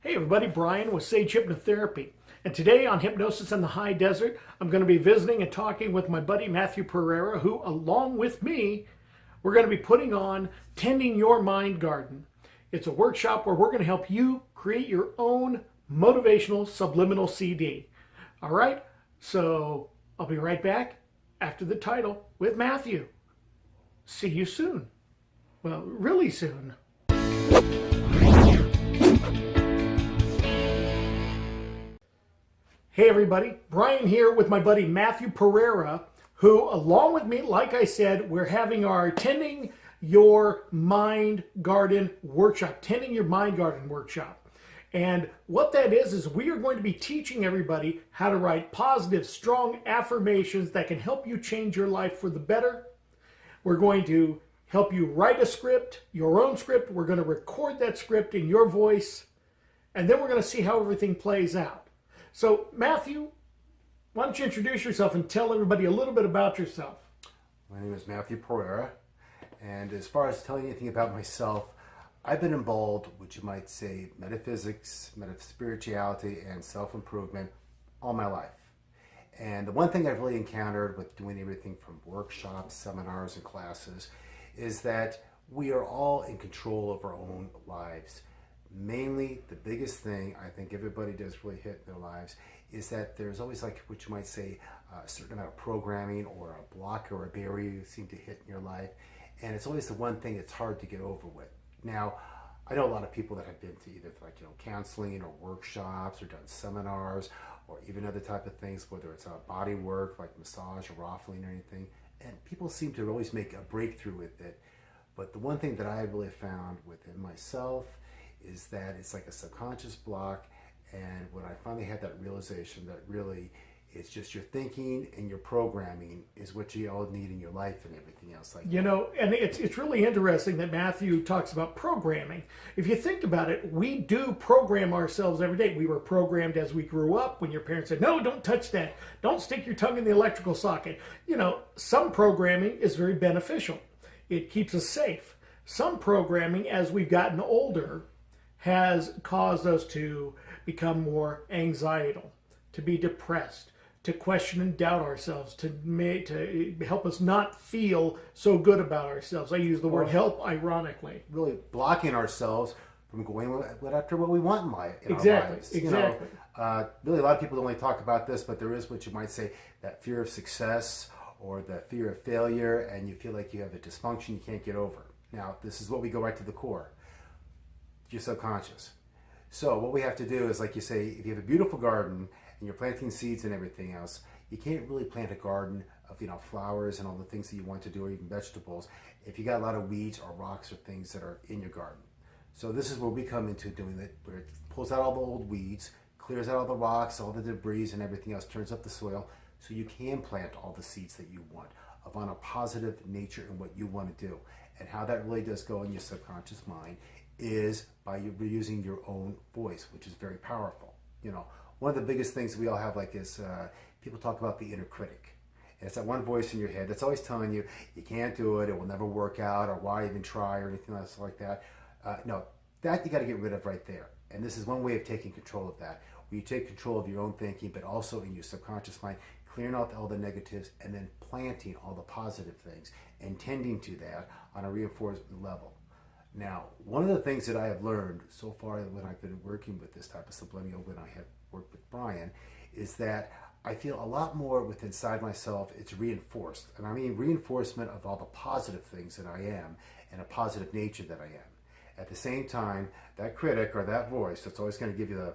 Hey everybody, Brian with SageHypnotherapy. And today on Hypnosis in the High Desert, I'm going to be visiting and talking with my buddy Mathew Pereira, who along with me, we're going to be putting on Tending Your Mind Garden. It's a workshop where we're going to help you create your own motivational subliminal CD. All right, so I'll be right back after the title with Mathew. See you soon. Well, really soon. Hey everybody, Brian here with my buddy Mathew Pereira, who along with me, like I said, we're having our Tending Your Mind Garden workshop, Tending Your Mind Garden workshop. And what that is we are going to be teaching everybody how to write positive, strong affirmations that can help you change your life for the better. We're going to help you write a script, your own script. We're going to record that script in your voice, and then we're going to see how everything plays out. So, Mathew, why don't you introduce yourself and tell everybody a little bit about yourself? My name is Mathew Pereira, and as far as telling anything about myself, I've been involved, which you might say, metaphysics, spirituality, and self-improvement all my life. And the one thing I've really encountered with doing everything from workshops, seminars, and classes is that we are all in control of our own lives. Mainly, the biggest thing I think everybody does really hit in their lives is that there's always, like what you might say, a certain amount of programming or a block or a barrier you seem to hit in your life. And it's always the one thing that's hard to get over with. Now, I know a lot of people that have been to either counseling or workshops or done seminars or even other type of things, whether it's body work like massage or raffling or anything. And people seem to always make a breakthrough with it. But the one thing that I really found within myself is that it's like a subconscious block, and when I finally had that realization that really it's just your thinking and your programming is what you all need in your life and everything else like that. You know, and it's really interesting that Mathew talks about programming. If you think about it, we do program ourselves every day. We were programmed as we grew up when your parents said, no, don't touch that. Don't stick your tongue in the electrical socket. You know, some programming is very beneficial. It keeps us safe. Some programming, as we've gotten older, has caused us to become more anxietal, to be depressed, to question and doubt ourselves, to help us not feel so good about ourselves. I use the word help ironically. Really blocking ourselves from going after what we want in life. Exactly, lives. exactly. Really, a lot of people don't only talk about this, but there is what you might say, that fear of success or the fear of failure, and you feel like you have a dysfunction you can't get over. Now, this is what we go right to the core. Your subconscious. So what we have to do is, like you say, if you have a beautiful garden and you're planting seeds and everything else, you can't really plant a garden of flowers and all the things that you want to do, or even vegetables, if you got a lot of weeds or rocks or things that are in your garden. So this is where we come into doing it, where it pulls out all the old weeds, clears out all the rocks, all the debris and everything else, turns up the soil, so you can plant all the seeds that you want on a positive nature and what you want to do. And how that really does go in your subconscious mind is by you using your own voice, which is very powerful. One of the biggest things we all have is people talk about the inner critic. And it's that one voice in your head that's always telling you, you can't do it, it will never work out, or why even try, or anything else like that. No, that you got to get rid of right there. And this is one way of taking control of that, where you take control of your own thinking, but also in your subconscious mind, clearing out all the negatives and then planting all the positive things and tending to that on a reinforcement level. Now, one of the things that I have learned so far when I've been working with this type of subliminal, when I have worked with Brian, is that I feel a lot more within inside myself. It's reinforced. And I mean reinforcement of all the positive things that I am and a positive nature that I am. At the same time, that critic or that voice that's always going to give you the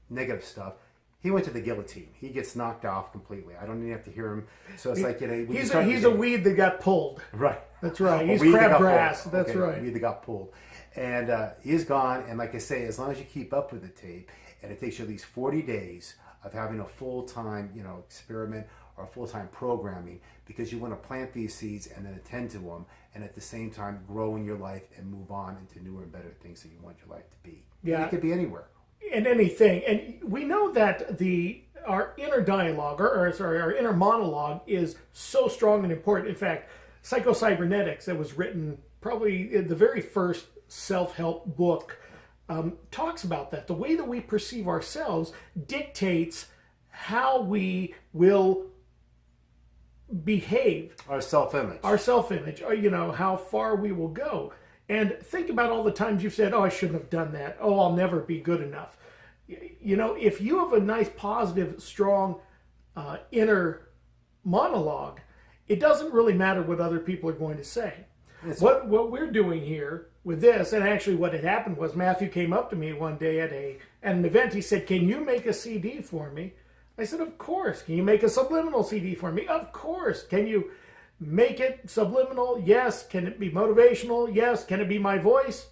negative stuff, he went to the guillotine. He gets knocked off completely. I don't even have to hear him. So it's he's a weed that got pulled. Right. That's right. He's crabgrass. That's okay, right. Weed that got pulled. And he's gone. And like I say, as long as you keep up with the tape, and it takes you at least 40 days of having a full-time, experiment or full-time programming, because you want to plant these seeds and then attend to them, and at the same time grow in your life and move on into newer and better things that you want your life to be. Yeah. And it could be anywhere. And anything. And we know that our inner dialogue, our inner monologue is so strong and important. In fact, Psycho-Cybernetics, that was written probably in the very first self-help book talks about that. The way that we perceive ourselves dictates how we will behave. Our self-image. Our self-image, how far we will go. And think about all the times you've said, oh, I shouldn't have done that. Oh, I'll never be good enough. If you have a nice, positive, strong inner monologue, it doesn't really matter what other people are going to say. What we're doing here with this, and actually what had happened was Matthew came up to me one day at an event. He said, can you make a CD for me? I said, of course. Can you make a subliminal CD for me? Of course. Can you make it subliminal? Yes. Can it be motivational? Yes. Can it be my voice?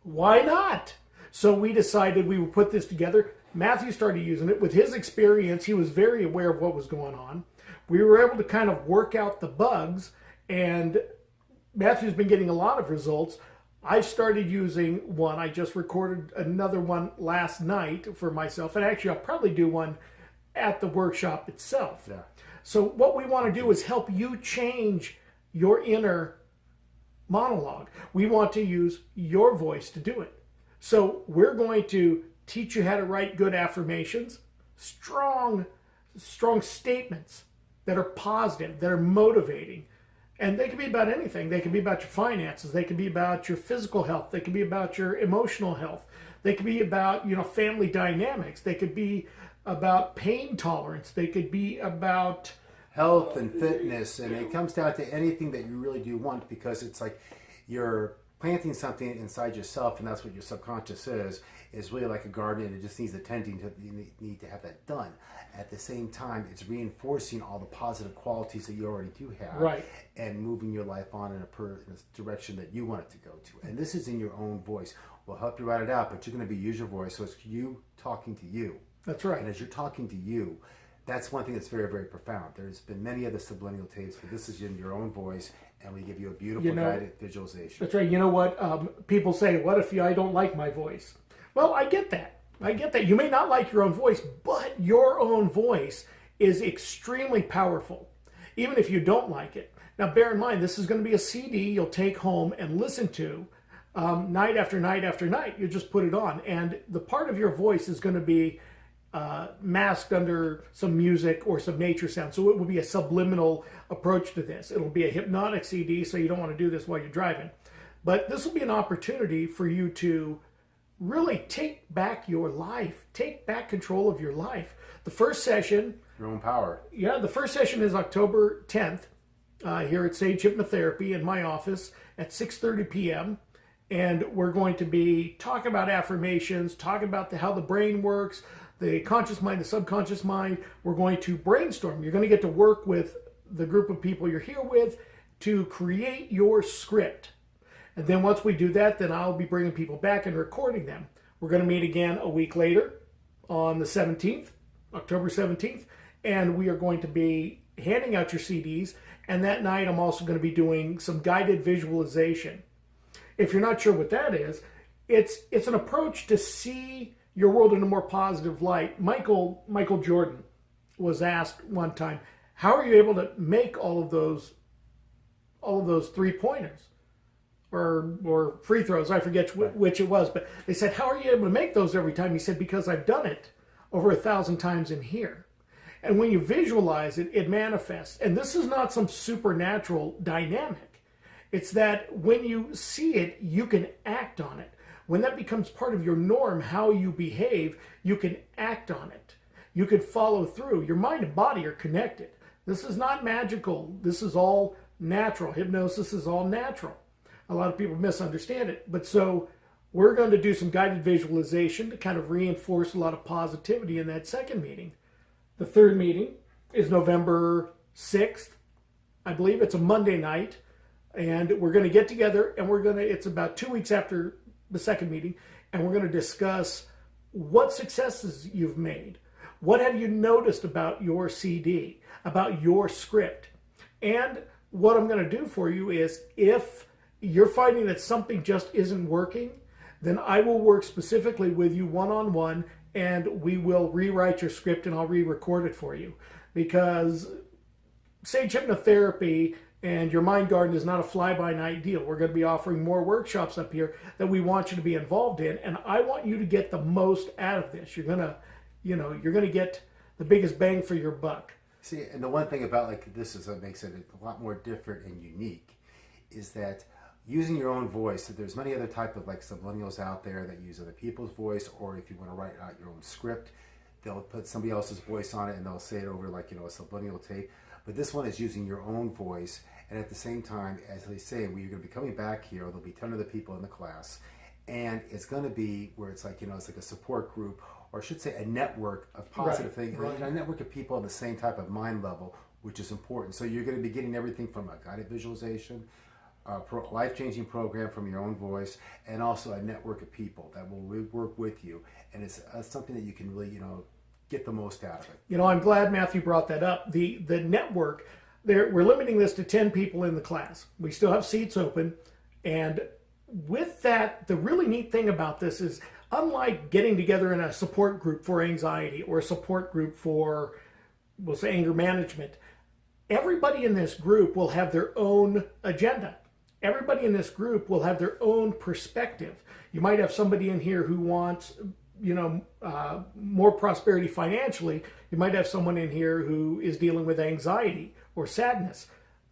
Why not? So we decided we would put this together. Matthew started using it. With his experience, he was very aware of what was going on. We were able to kind of work out the bugs, and Matthew's been getting a lot of results. I started using one. I just recorded another one last night for myself, and actually I'll probably do one at the workshop itself. Yeah. So what we want to do is help you change your inner monologue. We want to use your voice to do it. So we're going to teach you how to write good affirmations, strong statements that are positive, that are motivating. And they can be about anything. They can be about your finances. They can be about your physical health. They can be about your emotional health. They can be about, family dynamics. They could be about pain tolerance. They could be about health and fitness. And it comes down to anything that you really do want, because it's like you're planting something inside yourself, and that's what your subconscious is really like a garden, and it just needs attending to. You need to have that done. At the same time, it's reinforcing all the positive qualities that you already do have, right, and moving your life on in a direction that you want it to go to. And this is in your own voice. We'll help you write it out, but you're going to use your voice, so it's you talking to you. That's right. And as you're talking to you, that's one thing that's very, very profound. There's been many other subliminal tapes, but this is in your own voice, and we give you a beautiful guided visualization. That's right. You know what? People say, what if I don't like my voice? Well, I get that. I get that. You may not like your own voice, but your own voice is extremely powerful, even if you don't like it. Now, bear in mind, this is going to be a CD you'll take home and listen to night after night after night. You just put it on, and the part of your voice is going to be masked under some music or some nature sound. So it will be a subliminal approach to this. It'll be a hypnotic CD, so you don't want to do this while you're driving. But this will be an opportunity for you to really take back your life, take back control of your life. The first session, your own power. Yeah, the first session is October 10th here at Sage Hypnotherapy in my office at 6:30 p.m. And we're going to be talking about affirmations, talking about how the brain works, the conscious mind, the subconscious mind. We're going to brainstorm. You're going to get to work with the group of people you're here with to create your script. And then once we do that, then I'll be bringing people back and recording them. We're going to meet again a week later on the 17th, October 17th, and we are going to be handing out your CDs. And that night, I'm also going to be doing some guided visualization. If you're not sure what that is, it's an approach to see your world in a more positive light. Michael Jordan was asked one time, how are you able to make all of those 3-pointers? Or free throws, I forget which it was, but they said, how are you able to make those every time? He said, because I've done it over 1,000 times in here. And when you visualize it, it manifests. And this is not some supernatural dynamic. It's that when you see it, you can act on it. When that becomes part of your norm, how you behave, you can act on it. You can follow through. Your mind and body are connected. This is not magical. This is all natural. Hypnosis is all natural. A lot of people misunderstand it. But so we're going to do some guided visualization to kind of reinforce a lot of positivity in that second meeting. The third meeting is November 6th. I believe it's a Monday night. And we're going to get together, and it's about 2 weeks after the second meeting, and we're going to discuss what successes you've made. What have you noticed about your CD, about your script? And what I'm going to do for you is, if you're finding that something just isn't working, then I will work specifically with you one-on-one, and we will rewrite your script, and I'll re-record it for you. Because Sage Hypnotherapy And your Mind Garden is not a fly-by-night deal. We're going to be offering more workshops up here that we want you to be involved in, and I want you to get the most out of this. You're gonna, you're gonna get the biggest bang for your buck. See, and the one thing about like this is what makes it a lot more different and unique is that using your own voice. So there's many other type of like subliminals out there that use other people's voice, or if you want to write out your own script, they'll put somebody else's voice on it and they'll say it over like a subliminal tape. But this one is using your own voice, and at the same time, as they say, you're going to be coming back here. There'll be 10 other people in the class, and it's going to be where it's like it's like a support group, or I should say a network of positive things, and a network of people on the same type of mind level, which is important. So you're going to be getting everything from a guided visualization, life-changing program from your own voice, and also a network of people that will work with you, and it's something that you can really get the most out of it. I'm glad Matthew brought that up. The network, we're limiting this to 10 people in the class. We still have seats open, and with that, the really neat thing about this is, unlike getting together in a support group for anxiety or a support group for, we'll say, anger management, everybody in this group will have their own agenda. Everybody in this group will have their own perspective. You might have somebody in here who wants more prosperity financially. You might have someone in here who is dealing with anxiety or sadness,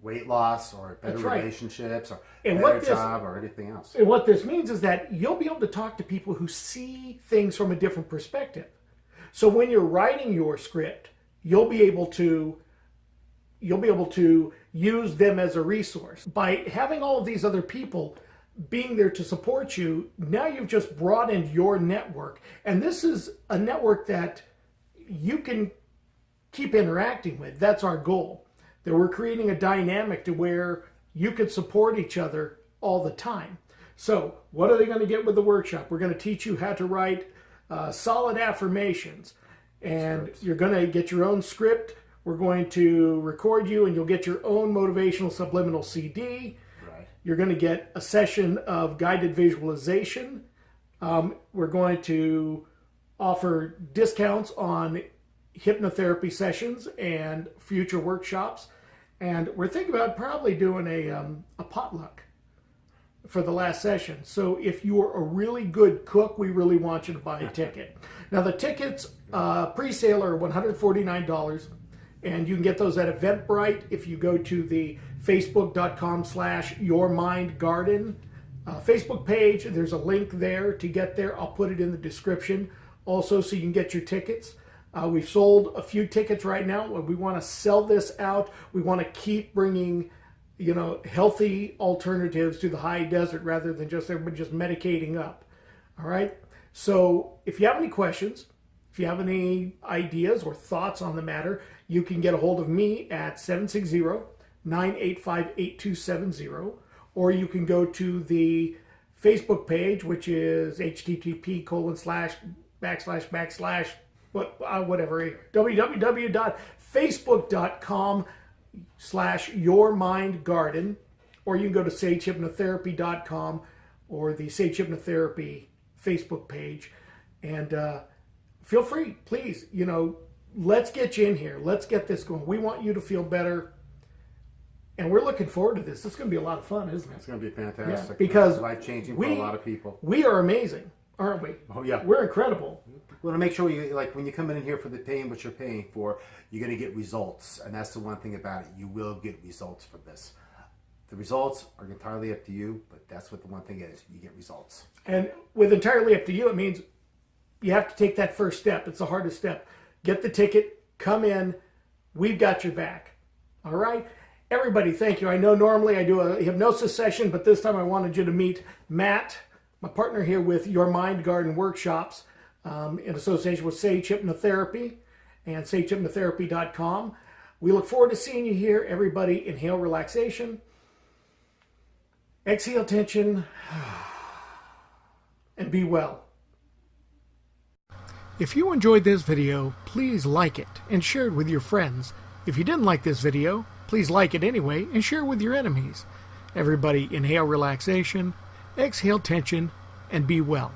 weight loss, or better relationships, or and better job, or anything else. And what this means is that you'll be able to talk to people who see things from a different perspective. So when you're writing your script, you'll be able to use them as a resource. By having all of these other people being there to support you, now you've just broadened your network. And this is a network that you can keep interacting with. That's our goal. That we're creating a dynamic to where you can support each other all the time. So what are they going to get with the workshop? We're going to teach you how to write solid affirmations. And you're going to get your own script. We're going to record you, and you'll get your own motivational subliminal CD. You're going to get a session of guided visualization. We're going to offer discounts on hypnotherapy sessions and future workshops. And we're thinking about probably doing a potluck for the last session. So if you're a really good cook, we really want you to buy a ticket. Now the tickets pre-sale are $149. And you can get those at Eventbrite if you go to the facebook.com/yourmindgarden Facebook page. There's a link there to get there. I'll put it in the description also so you can get your tickets. We've sold a few tickets right now. We want to sell this out. We want to keep bringing healthy alternatives to the high desert rather than just everybody just medicating up. All right? So if you have any questions, if you have any ideas or thoughts on the matter, you can get a hold of me at 760-985-8270, or you can go to the Facebook page, which is www.facebook.com/yourmindgarden, or you can go to SageHypnotherapy.com or the Sage Hypnotherapy Facebook page, and feel free, please, let's get you in here. Let's get this going. We want you to feel better. And we're looking forward to this. It's going to be a lot of fun, isn't it? It's going to be fantastic. Yeah, because life-changing for a lot of people. We are amazing, aren't we? Oh, yeah. We're incredible. We want to make sure when you come in here for the paying what you're paying for, you're going to get results. And that's the one thing about it. You will get results from this. The results are entirely up to you, but that's what the one thing is. You get results. And with entirely up to you, it means you have to take that first step. It's the hardest step. Get the ticket, come in, we've got your back. All right? Everybody, thank you. I know normally I do a hypnosis session, but this time I wanted you to meet Matt, my partner here with Your Mind Garden Workshops, in association with Sage Hypnotherapy and SageHypnotherapy.com. We look forward to seeing you here. Everybody, inhale relaxation, exhale tension, and be well. If you enjoyed this video, please like it and share it with your friends. If you didn't like this video, please like it anyway and share it with your enemies. Everybody, inhale relaxation, exhale tension, and be well.